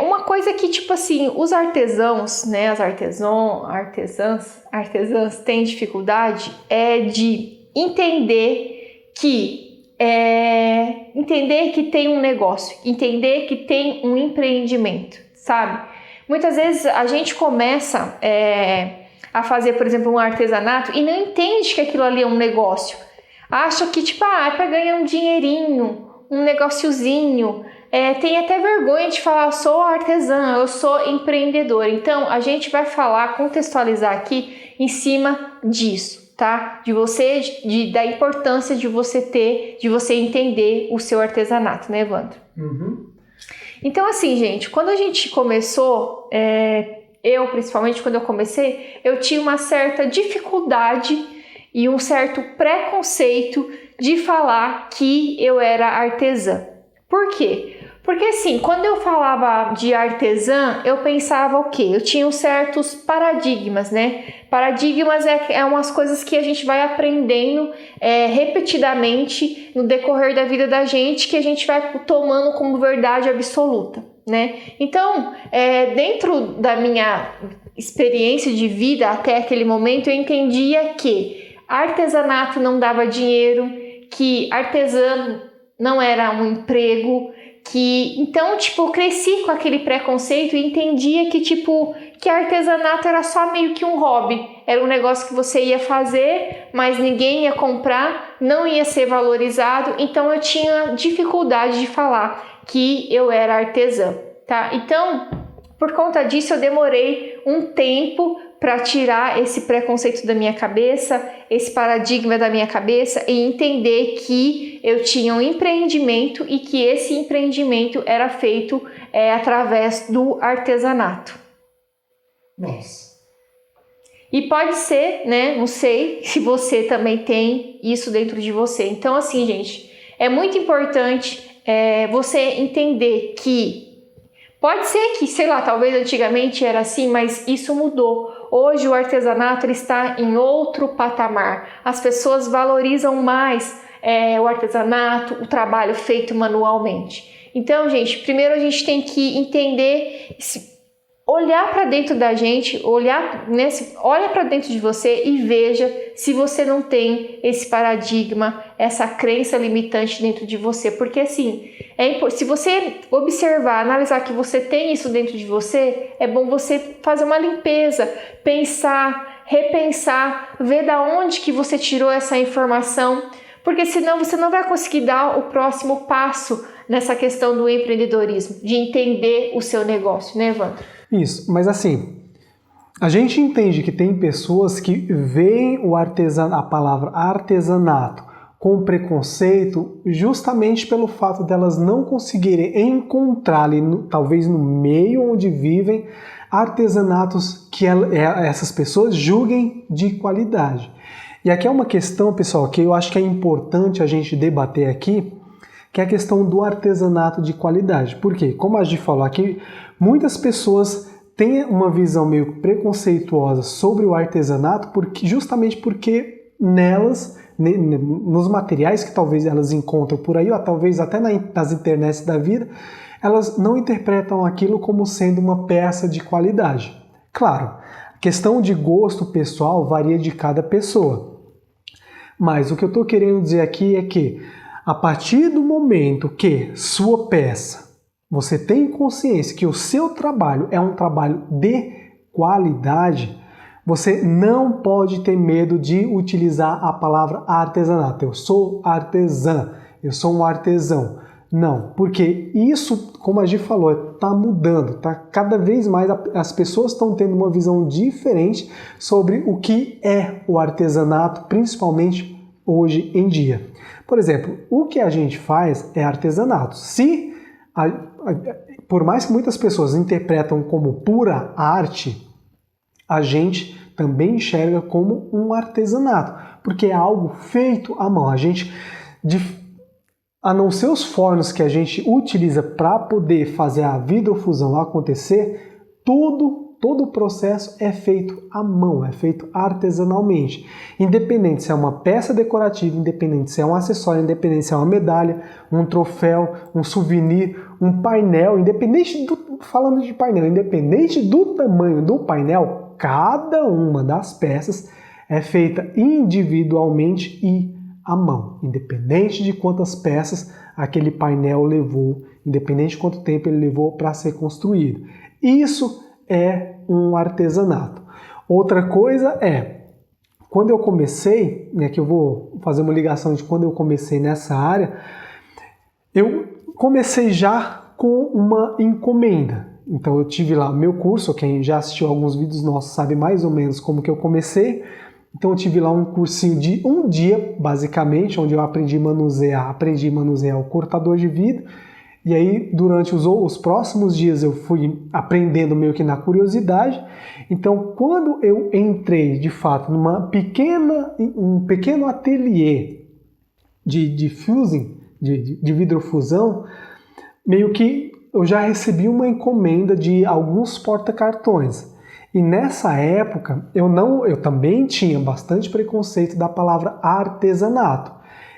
uma coisa que, tipo assim, os artesãos, né, as artesãs têm dificuldade de entender que tem um negócio, entender que tem um empreendimento, sabe? Muitas vezes a gente começa a fazer, por exemplo, um artesanato e não entende que aquilo ali é um negócio. Acha que, tipo, é para ganhar um dinheirinho, um negociozinho. Tem até vergonha de falar, eu sou artesã, eu sou empreendedor. Então, a gente vai contextualizar aqui em cima disso, tá? Da importância de você entender o seu artesanato, né, Evandro? Uhum. Então, assim, gente, quando a gente começou, eu, principalmente, quando eu comecei, eu tinha uma certa dificuldade e um certo preconceito de falar que eu era artesã. Por quê? Porque assim, quando eu falava de artesã, eu pensava o quê? Eu tinha certos paradigmas, né? Paradigmas é umas coisas que a gente vai aprendendo repetidamente no decorrer da vida da gente, que a gente vai tomando como verdade absoluta, né? Então, dentro da minha experiência de vida até aquele momento, eu entendia que artesanato não dava dinheiro, que artesã não era um emprego, então, tipo, eu cresci com aquele preconceito e entendia que artesanato era só meio que um hobby, era um negócio que você ia fazer, mas ninguém ia comprar, não ia ser valorizado, então eu tinha dificuldade de falar que eu era artesã, tá? Então, por conta disso, eu demorei um tempo para tirar esse preconceito da minha cabeça, esse paradigma da minha cabeça e entender que eu tinha um empreendimento e que esse empreendimento era feito através do artesanato. Nossa. E pode ser, né? Não sei se você também tem isso dentro de você. Então, assim, gente, é muito importante você entender que pode ser que, sei lá, talvez antigamente era assim, mas isso mudou. Hoje o artesanato está em outro patamar. As pessoas valorizam mais o artesanato, o trabalho feito manualmente. Então, gente, primeiro a gente tem que entender, olhar para dentro da gente, olha para dentro de você e veja se você não tem esse paradigma, essa crença limitante dentro de você. Porque assim, se você observar, analisar que você tem isso dentro de você, é bom você fazer uma limpeza, pensar, repensar, ver da onde que você tirou essa informação, porque senão você não vai conseguir dar o próximo passo nessa questão do empreendedorismo, de entender o seu negócio, né, Evandro? Isso, mas assim, a gente entende que tem pessoas que veem a palavra artesanato com preconceito justamente pelo fato delas não conseguirem encontrar ali, talvez no meio onde vivem, artesanatos que essas pessoas julguem de qualidade. E aqui é uma questão, pessoal, que eu acho que é importante a gente debater aqui, que é a questão do artesanato de qualidade. Por quê? Como a gente falou aqui, muitas pessoas têm uma visão meio preconceituosa sobre o artesanato justamente porque nelas, nos materiais que talvez elas encontram por aí, ou talvez até nas internets da vida, elas não interpretam aquilo como sendo uma peça de qualidade. Claro, a questão de gosto pessoal varia de cada pessoa. Mas o que eu estou querendo dizer aqui é que a partir do momento que sua peça, você tem consciência que o seu trabalho é um trabalho de qualidade, você não pode ter medo de utilizar a palavra artesanato. Eu sou artesã, eu sou um artesão. Não, porque isso, como a gente falou, está mudando, tá? Cada vez mais as pessoas estão tendo uma visão diferente sobre o que é o artesanato, principalmente hoje em dia. Por exemplo, o que a gente faz é artesanato. Por mais que muitas pessoas interpretam como pura arte, a gente também enxerga como um artesanato, porque é algo feito à mão. A não ser os fornos que a gente utiliza para poder fazer a vidrofusão acontecer, tudo todo o processo é feito à mão, é feito artesanalmente. Independente se é uma peça decorativa, independente se é um acessório, independente se é uma medalha, um troféu, um souvenir, um painel, falando de painel, independente do tamanho do painel, cada uma das peças é feita individualmente e à mão, independente de quantas peças aquele painel levou, independente de quanto tempo ele levou para ser construído. Isso é um artesanato. Outra coisa é, quando eu comecei, que eu vou fazer uma ligação de quando eu comecei nessa área, eu comecei já com uma encomenda. Então eu tive lá o meu curso, quem já assistiu alguns vídeos nossos sabe mais ou menos como que eu comecei. Então eu tive lá um cursinho de um dia, basicamente, onde eu aprendi a manusear o cortador de vidro. E aí, durante os próximos dias, eu fui aprendendo meio que na curiosidade. Então, quando eu entrei, de fato, um pequeno ateliê de fusing, de vidrofusão, meio que eu já recebi uma encomenda de alguns porta-cartões. E nessa época, eu também tinha bastante preconceito da palavra artesanato.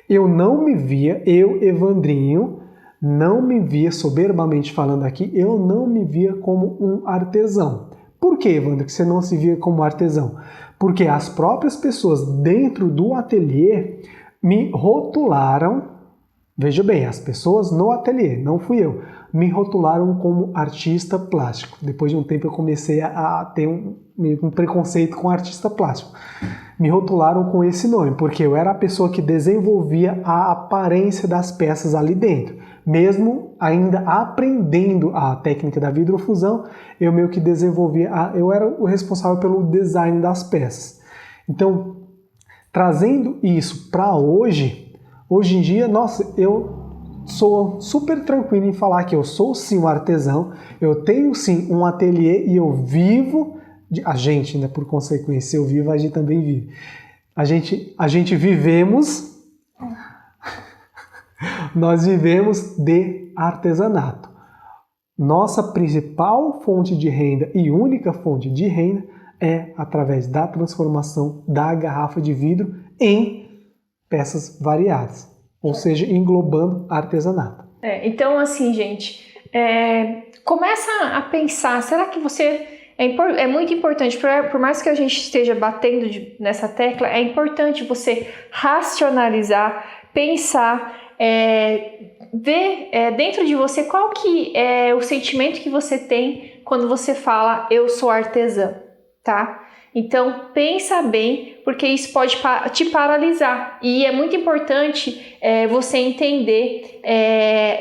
Eu não me via, Evandrinho, não me via, soberbamente falando aqui, eu não me via como um artesão. Por que, Evandro, que você não se via como artesão? Porque as próprias pessoas dentro do ateliê me rotularam, veja bem, as pessoas no ateliê, não fui eu, me rotularam como artista plástico. Depois de um tempo eu comecei a ter um preconceito com artista plástico. Me rotularam com esse nome, porque eu era a pessoa que desenvolvia a aparência das peças ali dentro. Mesmo ainda aprendendo a técnica da vidrofusão, eu meio que eu era o responsável pelo design das peças. Então, trazendo isso para hoje em dia, nossa, eu sou super tranquilo em falar que eu sou sim um artesão, eu tenho sim um ateliê e eu vivo, a gente, né, por consequência, eu vivo, a gente também vive. A gente vivemos, nós vivemos de artesanato. Nossa principal fonte de renda e única fonte de renda é através da transformação da garrafa de vidro em peças variadas, ou seja, englobando artesanato. Então, assim, gente, começa a pensar, será que você... É muito importante, por mais que a gente esteja batendo nessa tecla, é importante você racionalizar, pensar, ver dentro de você qual que é o sentimento que você tem quando você fala eu sou artesã, tá? Então pensa bem, porque isso pode te paralisar e é muito importante você entender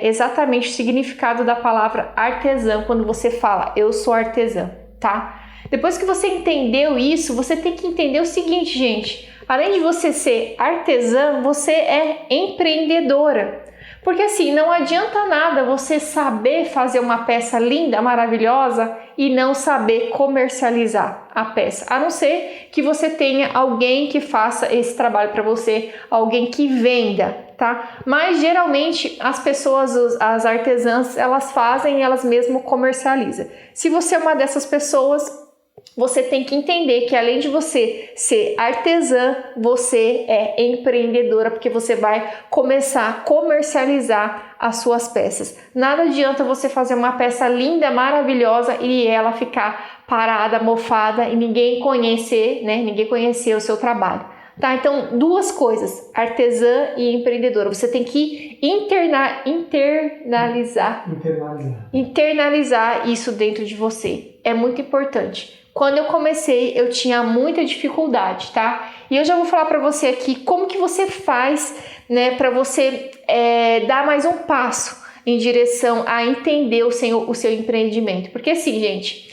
exatamente o significado da palavra artesã quando você fala eu sou artesã, tá? Depois que você entendeu isso, você tem que entender o seguinte, gente, além de você ser artesã, você é empreendedora. Porque assim, não adianta nada você saber fazer uma peça linda, maravilhosa e não saber comercializar a peça. A não ser que você tenha alguém que faça esse trabalho para você, alguém que venda, tá? Mas geralmente as pessoas, as artesãs, elas fazem e elas mesmas comercializam. Se você é uma dessas pessoas, você tem que entender que além de você ser artesã, você é empreendedora, porque você vai começar a comercializar as suas peças. Nada adianta você fazer uma peça linda, maravilhosa e ela ficar parada, mofada e ninguém conhecer, né? Ninguém conhecer o seu trabalho. Tá? Então, duas coisas, artesã e empreendedora. Você tem que internalizar isso dentro de você. É muito importante. Quando eu comecei, eu tinha muita dificuldade, tá? E eu já vou falar para você aqui como que você faz, né, para você dar mais um passo em direção a entender o seu empreendimento. Porque assim, gente,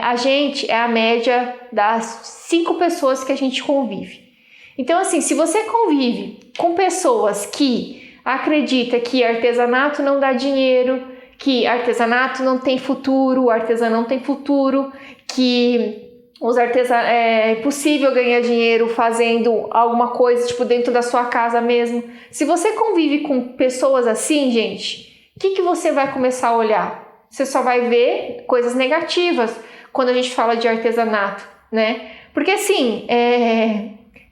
a gente é a média das 5 pessoas que a gente convive. Então, assim, se você convive com pessoas que acreditam que artesanato não dá dinheiro, que artesanato não tem futuro, o artesão não tem futuro, que é impossível ganhar dinheiro fazendo alguma coisa, tipo, dentro da sua casa mesmo. Se você convive com pessoas assim, gente, o que você vai começar a olhar? Você só vai ver coisas negativas, quando a gente fala de artesanato, né? Porque assim,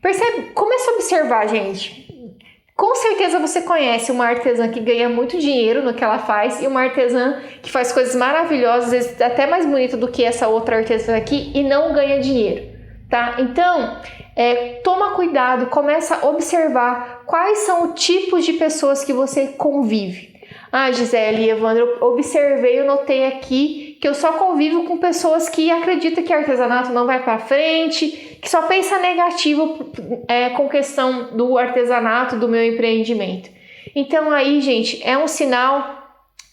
percebe, começa a observar, gente. Com certeza você conhece uma artesã que ganha muito dinheiro no que ela faz e uma artesã que faz coisas maravilhosas, às vezes até mais bonita do que essa outra artesã aqui e não ganha dinheiro, tá? Então, toma cuidado, começa a observar quais são os tipos de pessoas que você convive. Ah, Gisele e Evandro, eu observei, eu notei aqui que eu só convivo com pessoas que acreditam que artesanato não vai para frente, que só pensa negativo com questão do artesanato, do meu empreendimento. Então aí, gente, é um sinal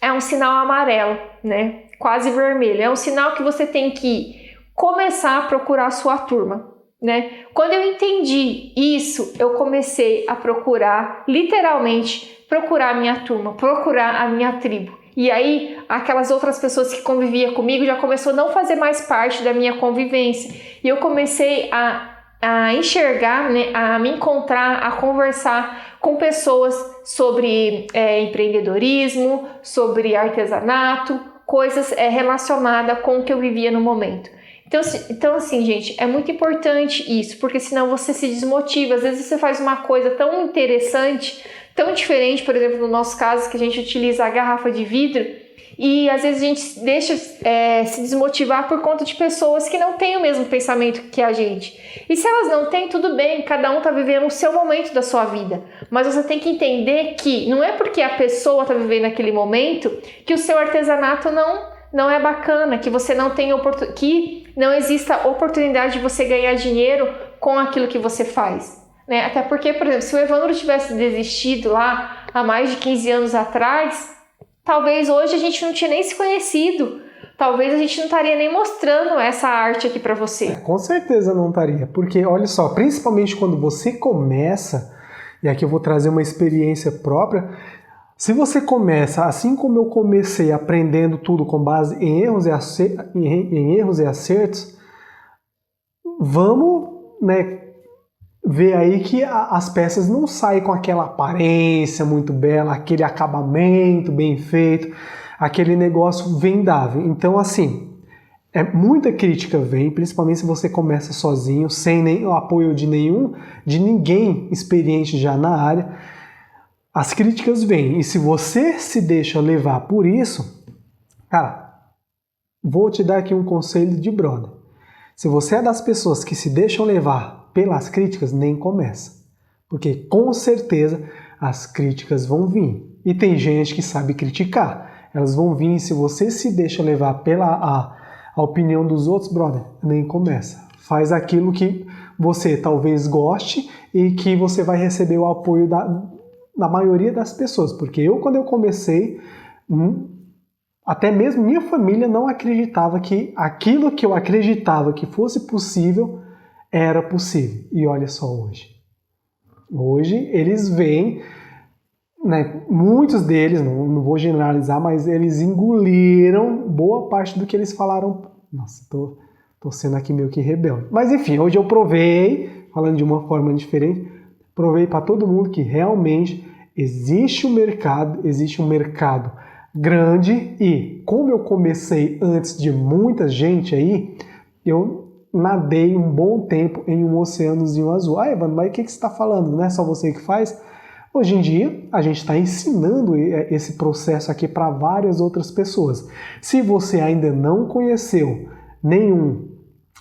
amarelo, né? Quase vermelho. É um sinal que você tem que começar a procurar a sua turma, né? Quando eu entendi isso, eu comecei a procurar, literalmente, procurar a minha turma, procurar a minha tribo. E aí, aquelas outras pessoas que conviviam comigo já começou a não fazer mais parte da minha convivência. E eu comecei a enxergar, né, a me encontrar, a conversar com pessoas sobre empreendedorismo, sobre artesanato, coisas relacionadas com o que eu vivia no momento. Então, assim, gente, é muito importante isso, porque senão você se desmotiva. Às vezes você faz uma coisa tão interessante, tão diferente, por exemplo, no nosso caso, que a gente utiliza a garrafa de vidro, e às vezes a gente deixa se desmotivar por conta de pessoas que não têm o mesmo pensamento que a gente. E se elas não têm, tudo bem, cada um está vivendo o seu momento da sua vida. Mas você tem que entender que não é porque a pessoa está vivendo aquele momento que o seu artesanato não é bacana, que você não tem que não exista oportunidade de você ganhar dinheiro com aquilo que você faz, né? Até porque, por exemplo, se o Evandro tivesse desistido lá há mais de 15 anos atrás, talvez hoje a gente não tinha nem se conhecido, talvez a gente não estaria nem mostrando essa arte aqui para você. Com certeza não estaria, porque olha só, principalmente quando você começa, e aqui eu vou trazer uma experiência própria. Se você começa, assim como eu comecei, aprendendo tudo com base em erros e acertos, vamos, né, ver aí que as peças não saem com aquela aparência muito bela, aquele acabamento bem feito, aquele negócio vendável. Então, assim, muita crítica vem, principalmente se você começa sozinho, sem nem o apoio de ninguém experiente já na área. As críticas vêm, e se você se deixa levar por isso, cara, vou te dar aqui um conselho de brother. Se você é das pessoas que se deixam levar pelas críticas, nem começa. Porque com certeza as críticas vão vir. E tem gente que sabe criticar. Elas vão vir, e se você se deixa levar pela a opinião dos outros, brother, nem começa. Faz aquilo que você talvez goste e que você vai receber o apoio da maioria das pessoas, porque quando eu comecei, até mesmo minha família não acreditava que aquilo que eu acreditava que fosse possível, era possível. E olha só hoje. Hoje eles veem, né, muitos deles, não vou generalizar, mas eles engoliram boa parte do que eles falaram. Nossa, tô sendo aqui meio que rebelde. Mas enfim, hoje eu provei, falando de uma forma diferente, provei para todo mundo que realmente existe um mercado grande, e como eu comecei antes de muita gente aí, eu nadei um bom tempo em um oceanozinho azul. Ah, Evandro, mas o que você está falando? Não é só você que faz? Hoje em dia, a gente está ensinando esse processo aqui para várias outras pessoas. Se você ainda não conheceu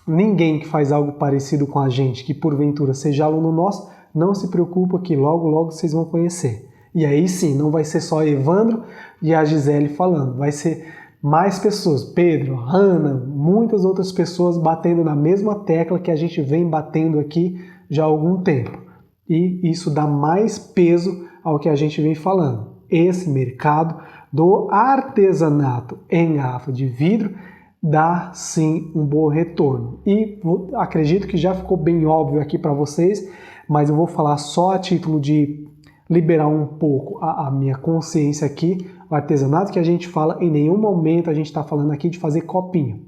ninguém que faz algo parecido com a gente, que porventura seja aluno nosso, não se preocupa que logo, logo vocês vão conhecer. E aí sim, não vai ser só Evandro e a Gisele falando, vai ser mais pessoas, Pedro, Hanna, muitas outras pessoas batendo na mesma tecla que a gente vem batendo aqui já há algum tempo. E isso dá mais peso ao que a gente vem falando. Esse mercado do artesanato em garrafa de vidro dá sim um bom retorno. E acredito que já ficou bem óbvio aqui para vocês, mas eu vou falar só a título de liberar um pouco a minha consciência aqui. O artesanato que a gente fala, em nenhum momento a gente está falando aqui de fazer copinho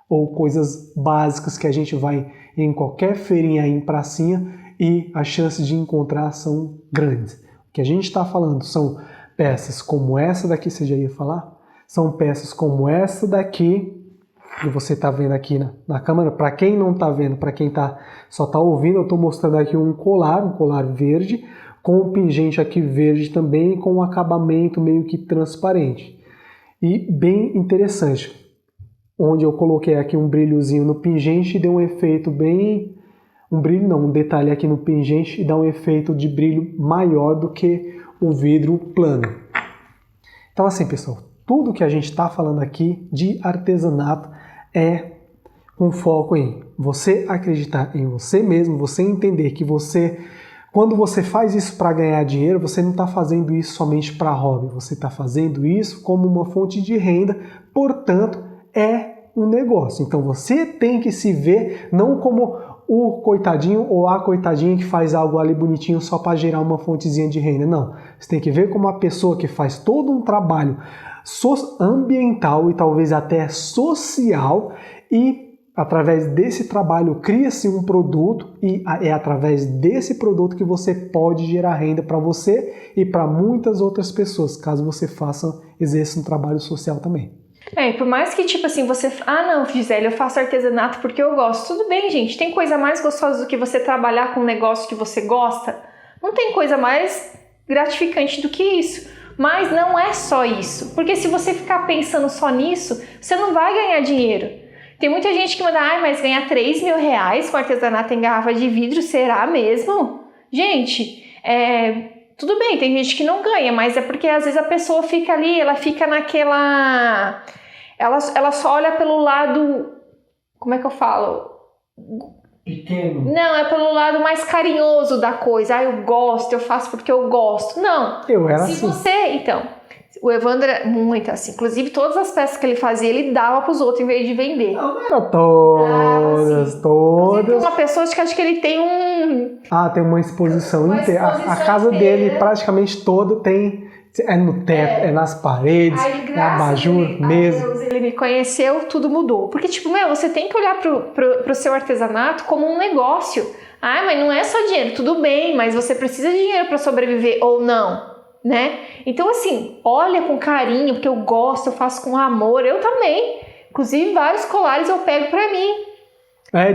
ou coisas básicas que a gente vai em qualquer feirinha aí em pracinha e as chances de encontrar são grandes. O que a gente está falando são peças como essa daqui, você já ia falar? São peças como essa daqui, que você está vendo aqui na câmera. Para quem não está vendo, para quem só está ouvindo, eu estou mostrando aqui um colar verde, com um pingente aqui verde também, com um acabamento meio que transparente. E bem interessante, onde eu coloquei aqui um brilhozinho no pingente e deu um efeito bem... um detalhe aqui no pingente e dá um efeito de brilho maior do que o vidro plano. Então assim, pessoal, tudo que a gente está falando aqui de artesanato é com foco em você acreditar em você mesmo, você entender que quando você faz isso para ganhar dinheiro, você não está fazendo isso somente para hobby, você está fazendo isso como uma fonte de renda, portanto, é um negócio. Então você tem que se ver não como o coitadinho ou a coitadinha que faz algo ali bonitinho só para gerar uma fontezinha de renda. Não, você tem que ver como uma pessoa que faz todo um trabalho ambiental e talvez até social, e através desse trabalho cria-se um produto e é através desse produto que você pode gerar renda para você e para muitas outras pessoas, caso você exerça um trabalho social também. E por mais que tipo assim, você... não, Gisele, eu faço artesanato porque eu gosto. Tudo bem, gente, tem coisa mais gostosa do que você trabalhar com um negócio que você gosta? Não tem coisa mais gratificante do que isso. Mas não é só isso, porque se você ficar pensando só nisso, você não vai ganhar dinheiro. Tem muita gente que manda, mas ganhar 3 mil reais com artesanato em garrafa de vidro, será mesmo? Gente, tudo bem, tem gente que não ganha, mas é porque às vezes a pessoa fica ali, ela fica naquela... Ela só olha pelo lado... Como é que eu falo? Pequeno. Não, é pelo lado mais carinhoso da coisa. Eu gosto, eu faço porque eu gosto. Não. Eu era Se assim. você, então... O Evandro era muito assim. Inclusive, todas as peças que ele fazia, ele dava para os outros em vez de vender. Não era todas. Inclusive, uma pessoa, acho que ele tem tem uma exposição inteira. A casa dele, praticamente toda, tem... É no teto, é nas paredes, é abajur, mesa. Deus, ele me conheceu, tudo mudou. Porque, você tem que olhar pro seu artesanato como um negócio. Mas não é só dinheiro. Tudo bem, mas você precisa de dinheiro para sobreviver ou não, né? Então, assim, olha com carinho, porque eu gosto, eu faço com amor. Eu também. Inclusive, vários colares eu pego para mim.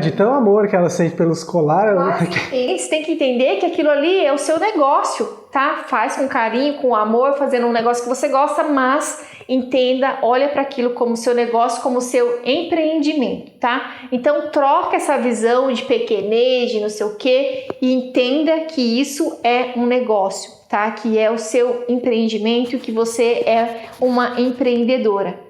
De tão amor que ela sente pelos colares. Você tem que entender que aquilo ali é o seu negócio, tá? Faz com carinho, com amor, fazendo um negócio que você gosta, mas entenda, olha para aquilo como seu negócio, como seu empreendimento, tá? Então troca essa visão de pequenez, de não sei o quê, e entenda que isso é um negócio, tá? Que é o seu empreendimento, que você é uma empreendedora.